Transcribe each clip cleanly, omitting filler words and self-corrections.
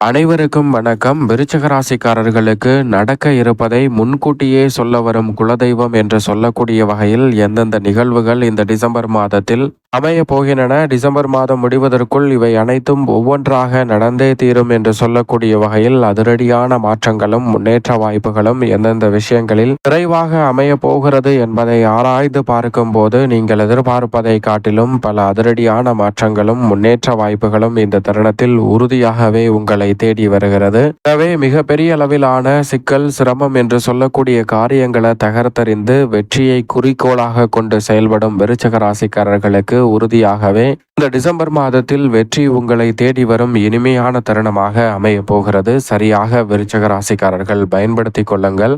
அனைவருக்கும் வணக்கம். விருச்சிக ராசிக்காரர்களுக்கு நடக்க இருப்பதை முன்கூட்டியே சொல்ல வரும் குலதெய்வம் என்று சொல்லக்கூடிய வகையில் எந்தெந்த நிகழ்வுகள் இந்த டிசம்பர் மாதத்தில் அமைய போகின்றன, டிசம்பர் மாதம் முடிவதற்குள் இவை அனைத்தும் ஒவ்வொன்றாக நடந்தே தீரும் என்று சொல்லக்கூடிய வகையில் அதிரடியான மாற்றங்களும் முன்னேற்ற வாய்ப்புகளும் எந்தெந்த விஷயங்களில் விரைவாக அமைய போகிறது என்பதை ஆராய்ந்து பார்க்கும் போது நீங்கள் எதிர்பார்ப்பதை காட்டிலும் பல அதிரடியான மாற்றங்களும் முன்னேற்ற வாய்ப்புகளும் இந்த தருணத்தில் உறுதியாகவே உங்களை தேடி வருகிறது. எனவே மிகப்பெரிய அளவிலான சிக்கல், சிரமம் என்று சொல்லக்கூடிய காரியங்களை தகர்த்தறிந்து வெற்றியை குறிக்கோளாக கொண்டு செயல்படும் விருச்சிக ராசிக்காரர்களுக்கு உறுதியாகவே இந்த டிசம்பர் மாதத்தில் வெற்றி உங்களை தேடி வரும் இனிமையான தருணமாக அமைய போகிறது. சரியாக விருச்சிக ராசிக்காரர்கள் பயன்படுத்திக் கொள்ளுங்கள்.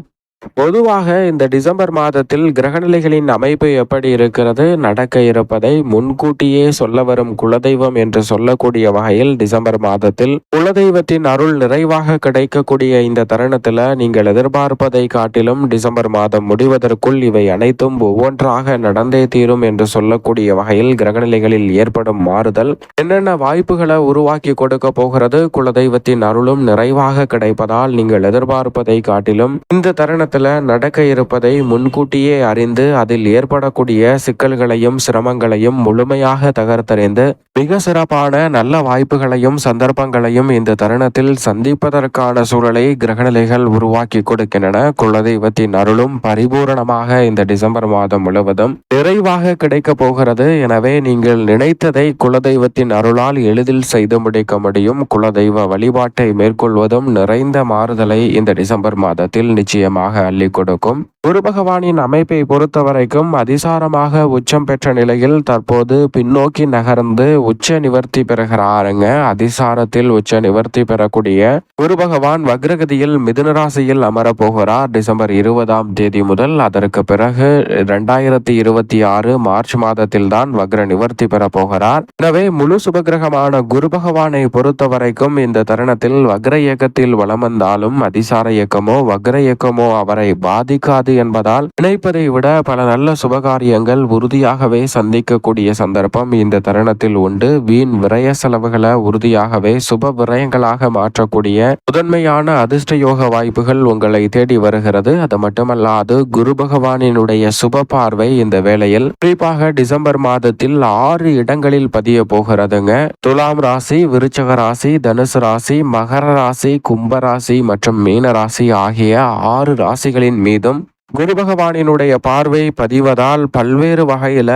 பொதுவாக இந்த டிசம்பர் மாதத்தில் கிரகநிலைகளின் அமைப்பு எப்படி இருக்கிறது, நடக்க இருப்பதை முன்கூட்டியே சொல்ல வரும் குலதெய்வம் என்று சொல்லக்கூடிய வகையில் டிசம்பர் மாதத்தில் குலதெய்வத்தின் அருள் நிறைவாக கிடைக்கக்கூடிய இந்த தருணத்தில் நீங்கள் எதிர்பார்ப்பதை காட்டிலும் டிசம்பர் மாதம் முடிவதற்குள் இவை அனைத்தும் ஒவ்வொன்றாக நடந்தே தீரும் என்று சொல்லக்கூடிய வகையில் கிரகநிலைகளில் ஏற்படும் மாறுதல் என்னென்ன வாய்ப்புகளை உருவாக்கி கொடுக்க போகிறது. குலதெய்வத்தின் அருளும் நிறைவாக கிடைப்பதால் நீங்கள் எதிர்பார்ப்பதை காட்டிலும் இந்த தருணத்தில் நடக்க இருப்பதை முன்கூட்டியே அறிந்து அதில் ஏற்படக்கூடிய சிக்கல்களையும் சிரமங்களையும் முழுமையாக தகர்த்தறிந்து மிக சிறப்பான நல்ல வாய்ப்புகளையும் சந்தர்ப்பங்களையும் இந்த தருணத்தில் சந்திப்பதற்கான சூழலை கிரகநிலைகள் உருவாக்கி கொடுக்கின்றன. குலதெய்வத்தின் அருளும் பரிபூரணமாக இந்த டிசம்பர் மாதம் முழுவதும் நிறைவாக கிடைக்க போகிறது. எனவே நீங்கள் நினைத்ததை குலதெய்வத்தின் அருளால் எளிதில் செய்து முடிக்க முடியும். குலதெய்வ வழிபாட்டை மேற்கொள்வதும் நிறைந்த மாறுதலை இந்த டிசம்பர் மாதத்தில் நிச்சயமாக அள்ளி கொடுக்கும். குரு பகவானின் அமைப்பை பொறுத்தவரைக்கும் அதிசாரமாக உச்சம் பெற்ற நிலையில் தற்போது பின்னோக்கி நகர்ந்து உச்ச நிவர்த்தி பெறுகிறாருங்க. அதிசாரத்தில் உச்ச நிவர்த்தி பெறக்கூடிய குரு பகவான் வக்ரகதியில் மிதுன ராசியில் அமர போகிறார் டிசம்பர் 20ஆம் தேதி முதல். அதற்கு பிறகு 2026 மார்ச் மாதத்தில் தான் வக்ர நிவர்த்தி பெற போகிறார். எனவே முழு சுபகிரகமான குரு பகவானை பொறுத்தவரைக்கும் இந்த தருணத்தில் வக்ர இயக்கத்தில் வலம் வந்தாலும் அதிசார இயக்கமோ வக்ர இயக்கமோ அவரை பாதிக்காது என்பதால் நினைப்பதை விட பல நல்ல சுபகாரியங்கள் உறுதியாகவே சந்திக்கக்கூடிய சந்தர்ப்பம் இந்த தருணத்தில் உண்டு. வீண் விரய செலவுகளை உறுதியாகவே சுப விரயங்களாக மாற்றக்கூடிய முதன்மையான அதிர்ஷ்ட யோக வாய்ப்புகள் உங்களை தேடி வருகிறது. அது மட்டுமல்லாது குரு பகவானினுடைய சுப பார்வை இந்த வேளையில் குறிப்பாக டிசம்பர் மாதத்தில் 6 இடங்களில் பதிய போகிறதுங்க. துலாம் ராசி, விருச்சிக ராசி, தனுசு ராசி, மகர ராசி, கும்ப ராசி மற்றும் மீன ராசி ஆகிய 6 ராசிகளின் மீதும் குரு பகவானினுடைய பார்வை பதிவதால் பல்வேறு வகையில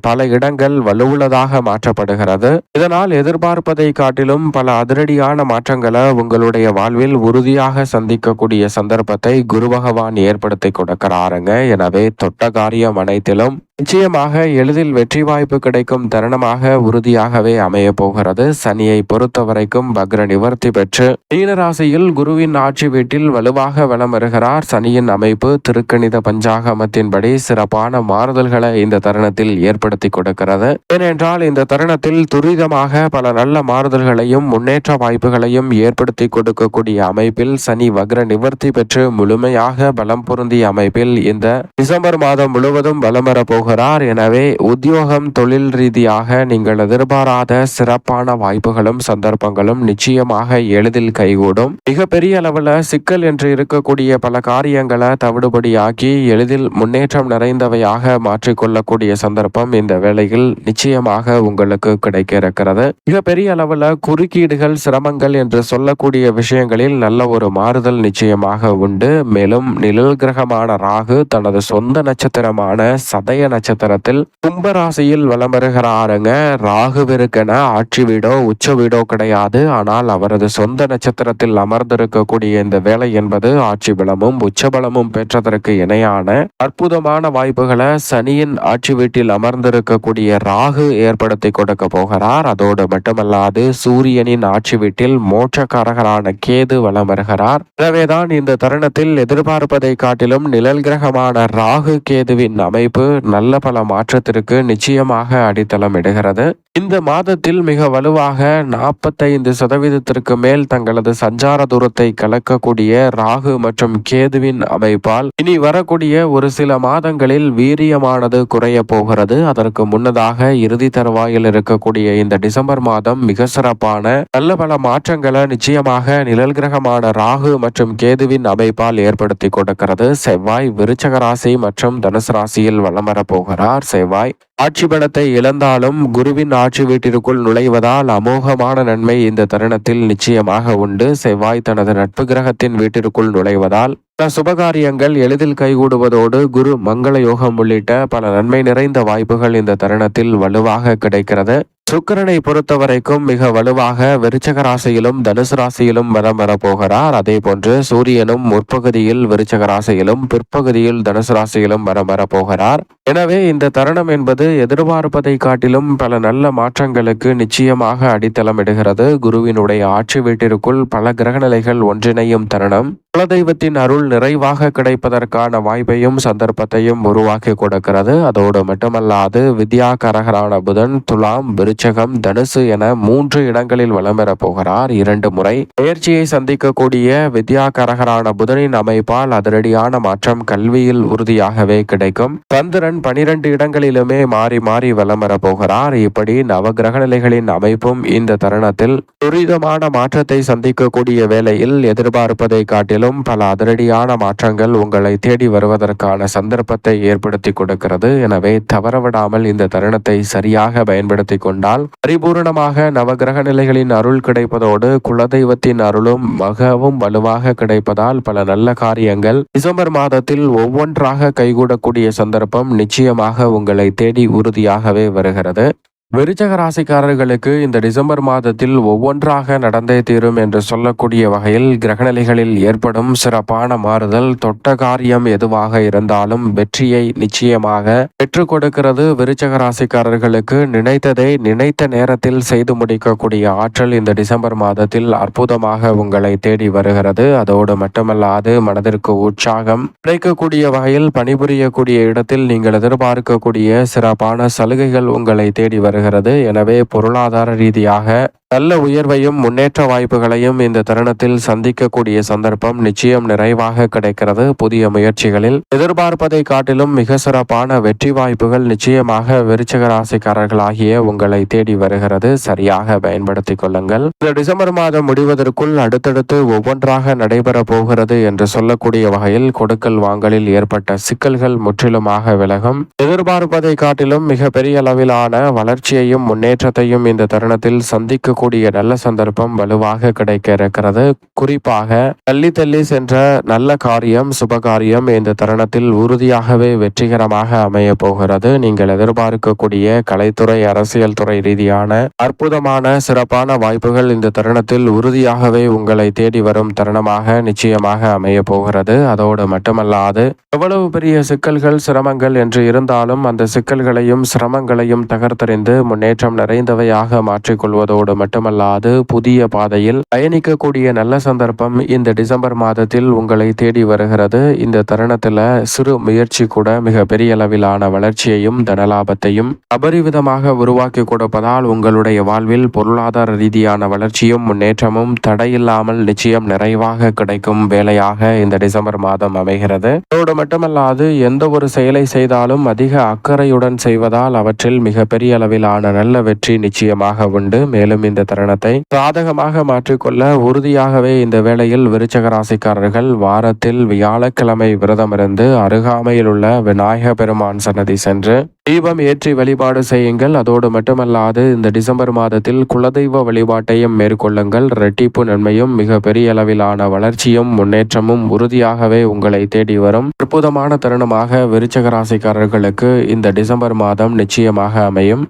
பல இடங்கள் வலுவுள்ளதாக மாற்றப்படுகிறது. இதனால் எதிர்பார்ப்பதை காட்டிலும் பல அதிரடியான மாற்றங்களை உங்களுடைய வாழ்வில் உறுதியாக சந்திக்கக்கூடிய சந்தர்ப்பத்தை குரு பகவான் ஏற்படுத்தி கொடுக்கிறாருங்க. எனவே தொட்ட காரியம் அனைத்திலும் நிச்சயமாக எளிதில் வெற்றி வாய்ப்பு கிடைக்கும் தருணமாக உறுதியாகவே அமைய போகிறது. சனியை பொறுத்த வரைக்கும் வக்ர நிவர்த்தி பெற்று மீனராசியில் குருவின் ஆட்சி வீட்டில் வலுவாக வலம் வருகிறார். சனியின் அமைப்பு திருக்கணித பஞ்சாகமத்தின்படி சிறப்பான மாறுதல்களை இந்த தருணத்தில் ஏற்படுத்தி கொடுக்கிறது. ஏனென்றால் இந்த தருணத்தில் துரிதமாக பல நல்ல மாறுதல்களையும் முன்னேற்ற வாய்ப்புகளையும் ஏற்படுத்தி கொடுக்கக்கூடிய அமைப்பில் சனி வக்ர நிவர்த்தி பெற்று முழுமையாக பலம் பொருந்திய அமைப்பில் இந்த டிசம்பர் மாதம் முழுவதும் வலம் வர போகிறார். எனவே உத்தியோகம், தொழில் ரீதியாக நீங்கள் எதிர்பாராத சிறப்பான வாய்ப்புகளும் சந்தர்ப்பங்களும் நிச்சயமாக எளிதில் கைகூடும். மிகப்பெரிய அளவில் சிக்கல் என்று இருக்கக்கூடிய பல காரியங்களை தவிடுபடியாக்கி எளிதில் முன்னேற்றம் நிறைந்தவையாக மாற்றிக்கொள்ளக்கூடிய சந்தர்ப்பம் இந்த வேளையில் நிச்சயமாக உங்களுக்கு கிடைக்க இருக்கிறது. மிகப்பெரிய அளவில் குறுக்கீடுகள், சிரமங்கள் என்று சொல்லக்கூடிய விஷயங்களில் நல்ல ஒரு மாறுதல் நிச்சயமாக உண்டு. மேலும் நிழல் கிரகமான ராகு தனது சொந்த நட்சத்திரமான சதய நட்சத்திரத்தில் கும்பராசியில் வலம் வருகிறாருங்க. ராகுவிற்கென ஆட்சி வீடோ உச்ச வீடோ கிடையாது. ஆனால் அவரது சொந்த நட்சத்திரத்தில் அமர்ந்திருக்கக்கூடிய இந்த வேலை என்பது ஆட்சி பலமும் உச்ச பலமும் பெற்றதற்கு இணையான அற்புதமான வாய்ப்புகளை சனியின் ஆட்சி வீட்டில் அமர்ந்திருக்கக்கூடிய ராகு ஏற்படுத்தி கொடுக்க போகிறார். அதோடு மட்டுமல்லாது சூரியனின் ஆட்சி வீட்டில் மோட்சக்காரகரான கேது வலம் வருகிறார். எனவேதான் இந்த தருணத்தில் எதிர்பார்ப்பதை காட்டிலும் நிழல் கிரகமான ராகு கேதுவின் அமைப்பு நல்ல பல மாற்றத்திற்கு நிச்சயமாக அடித்தளம் இடுகிறது. இந்த மாதத்தில் மிக வலுவாக 45% மேல் தங்களது சஞ்சார தூரத்தை கலக்கக்கூடிய ராகு மற்றும் கேதுவின் அமைப்பால் இனி வரக்கூடிய ஒரு சில மாதங்களில் வீரியமானது குறைய போகிறது. அதற்கு முன்னதாக இறுதி தருவாயில் இருக்கக்கூடிய இந்த டிசம்பர் மாதம் மிக சிறப்பான நல்ல பல மாற்றங்களை நிச்சயமாக நிழல் கிரகமான ராகு மற்றும் கேதுவின் அமைப்பால் ஏற்படுத்தி கொடுக்கிறது. செவ்வாய் விருச்சக ராசி மற்றும் தனுசு ராசியில் வலம் வரப் போகிறார். செவ்வாய் ஆட்சி பலத்தை இழந்தாலும் குருவின் ஆட்சி வீட்டிற்குள் நுழைவதால் அமோகமான நன்மை இந்த தருணத்தில் நிச்சயமாக உண்டு. செவ்வாய் தனது நட்பு கிரகத்தின் வீட்டிற்குள் நுழைவதால் பல சுபகாரியங்கள் எளிதில் கைகூடுவதோடு குரு மங்கள யோகம் உள்ளிட்ட பல நன்மை நிறைந்த வாய்ப்புகள் இந்த தருணத்தில் வலுவாக கிடைக்கிறது. சுக்கிரனை பொறுத்தவரைக்கும் மிக வலுவாக விருச்சக ராசியிலும் தனுசு ராசியிலும் வலம் வரப்போகிறார். அதே போன்று சூரியனும் முற்பகுதியில் விருச்சக ராசியிலும் பிற்பகுதியில் தனுசு ராசியிலும் வலம் வரப்போகிறார். எனவே இந்த தருணம் என்பது எதிர்பார்ப்பதை காட்டிலும் பல நல்ல மாற்றங்களுக்கு நிச்சயமாக அடித்தளமிடுகிறது. குருவினுடைய ஆட்சி வீட்டிற்குள் பல கிரகநிலைகள் ஒன்றிணையும் தருணம் குலதெய்வத்தின் அருள் நிறைவாக கிடைப்பதற்கான வாய்ப்பையும் சந்தர்ப்பத்தையும் உருவாக்கி கொடுக்கிறது. அதோடு மட்டுமல்லாது வித்யாகாரகரான புதன் துலாம் விருச்சகம் தனுசு என 3 இடங்களில் வலம் பெறப் போகிறார். 2 முறை பயிற்சியை சந்திக்கக்கூடிய வித்யாகாரகரான புதனின் அமைப்பால் அதிரடியான மாற்றம் கல்வியில் உறுதியாகவே கிடைக்கும். சந்திரன் 12 இடங்களிலுமே மாறி மாறி வலம் வரப் போகிறார். இப்படி நவகிரக நிலைகளின் அமைப்பும் இந்த தருணத்தில் துரிதமான மாற்றத்தை சந்திக்கக்கூடிய வேளையில் எதிர்பார்ப்பதை காட்டிலும் பல அதிரடியான மாற்றங்கள் உங்களை தேடி வருவதற்கான சந்தர்ப்பத்தை ஏற்படுத்தி கொடுக்கிறது. எனவே தவறவிடாமல் இந்த தருணத்தை சரியாக பயன்படுத்தி கொண்டால் பரிபூர்ணமாக நவகிரக நிலைகளின் அருள் கிடைப்பதோடு குலதெய்வத்தின் அருளும் மிகவும் வலுவாக கிடைப்பதால் பல நல்ல காரியங்கள் டிசம்பர் மாதத்தில் ஒவ்வொன்றாக கைகூடக்கூடிய சந்தர்ப்பம் நிச்சயமாக உங்களை தேடி உறுதியாகவே வருகிறது. விருச்சக ராசிக்காரர்களுக்கு இந்த டிசம்பர் மாதத்தில் ஒவ்வொன்றாக நடந்தே தீரும் என்று சொல்லக்கூடிய வகையில் கிரகநிலைகளில் ஏற்படும் சிறப்பான மாறுதல் தொட்ட காரியம் எதுவாக இருந்தாலும் வெற்றியை நிச்சயமாக பெற்றுக் கொடுக்கிறது. விருச்சக ராசிக்காரர்களுக்கு நினைத்ததை நினைத்த நேரத்தில் செய்து முடிக்கக்கூடிய ஆற்றல் இந்த டிசம்பர் மாதத்தில் அற்புதமாக உங்களை தேடி வருகிறது. அதோடு மட்டுமல்லாது மனதிற்கு உற்சாகம் கிடைக்கக்கூடிய வகையில் பணிபுரியக்கூடிய இடத்தில் நீங்கள் எதிர்பார்க்கக்கூடிய சிறப்பான சலுகைகள் உங்களை தேடி வருகிறது. எனவே பொருளாதார ரீதியாக நல்ல உயர்வையும் முன்னேற்ற வாய்ப்புகளையும் இந்த தருணத்தில் சந்திக்கக்கூடிய சந்தர்ப்பம் நிச்சயம் நிறைவாக கிடைக்கிறது. புதிய முயற்சிகளில் எதிர்பார்ப்பதை காட்டிலும் மிக சிறப்பான வெற்றி வாய்ப்புகள் நிச்சயமாக விருச்சிக ராசிக்காரர்களாகிய உங்களை தேடி வருகிறது. சரியாக பயன்படுத்திக் கொள்ளுங்கள். இந்த டிசம்பர் மாதம் முடிவதற்குள் அடுத்தடுத்து ஒவ்வொன்றாக நடைபெற போகிறது என்று சொல்லக்கூடிய வகையில் கொடுக்கல் வாங்கலில் ஏற்பட்ட சிக்கல்கள் முற்றிலுமாக விலகும். எதிர்பார்ப்பதை காட்டிலும் மிக பெரிய அளவிலான வளர்ச்சியையும் முன்னேற்றத்தையும் இந்த தருணத்தில் சந்திக்க கூடிய நல்ல சந்தர்ப்பம் வலுவாக கிடைக்க இருக்கிறது. குறிப்பாக தள்ளி சென்ற நல்ல காரியம் சுபகாரியம் இந்த தருணத்தில் உறுதியாகவே வெற்றிகரமாக அமைய போகிறது. நீங்கள் எதிர்பார்க்கக்கூடிய கலைத்துறை அரசியல் துறை ரீதியான அற்புதமான சிறப்பான வாய்ப்புகள் இந்த தருணத்தில் உறுதியாகவே உங்களை தேடி வரும் தருணமாக நிச்சயமாக அமைய போகிறது. அதோடு மட்டுமல்லாது எவ்வளவு பெரிய சிக்கல்கள் சிரமங்கள் என்று இருந்தாலும் அந்த சிக்கல்களையும் சிரமங்களையும் தகர்த்தறிந்து முன்னேற்றம் நிறைந்தவையாக மாற்றிக்கொள்வதோடு மட்டுமல்லாது புதிய பாதையில் பயணிக்கக்கூடிய நல்ல சந்தர்ப்பம் இந்த டிசம்பர் மாதத்தில் உங்களை தேடி வருகிறது. இந்த தருணத்துல சிறு முயற்சி கூட மிக பெரிய அளவிலான வளர்ச்சியையும் தனலாபத்தையும் அபரிவிதமாக உருவாக்கி கொடுப்பதால் உங்களுடைய வாழ்வில் பொருளாதார ரீதியான வளர்ச்சியும் முன்னேற்றமும் தடையில்லாமல் நிச்சயம் நிறைவாக கிடைக்கும் வேலையாக இந்த டிசம்பர் மாதம் அமைகிறது. அதோடு மட்டுமல்லாது எந்த ஒரு செயலை செய்தாலும் அதிக அக்கறையுடன் செய்வதால் அவற்றில் மிக பெரிய அளவிலான நல்ல வெற்றி நிச்சயமாக உண்டு. மேலும் இந்த தருணத்தை சாதகமாக மாற்றிக்கொள்ள உறுதியாகவே இந்த வேளையில் விருச்சக ராசிக்காரர்கள் வாரத்தில் வியாழக்கிழமை விரதமிருந்து அருகாமையில் உள்ள விநாயக பெருமான் சன்னதி சென்று தீபம் ஏற்றி வழிபாடு செய்யுங்கள். அதோடு மட்டுமல்லாது இந்த டிசம்பர் மாதத்தில் குலதெய்வ வழிபாட்டையும் மேற்கொள்ளுங்கள். இரட்டிப்பு நன்மையும் மிக பெரிய அளவிலான வளர்ச்சியும் முன்னேற்றமும் உறுதியாகவே உங்களை தேடி வரும் அற்புதமான தருணமாக விருச்சக ராசிக்காரர்களுக்கு இந்த டிசம்பர் மாதம் நிச்சயமாக அமையும்.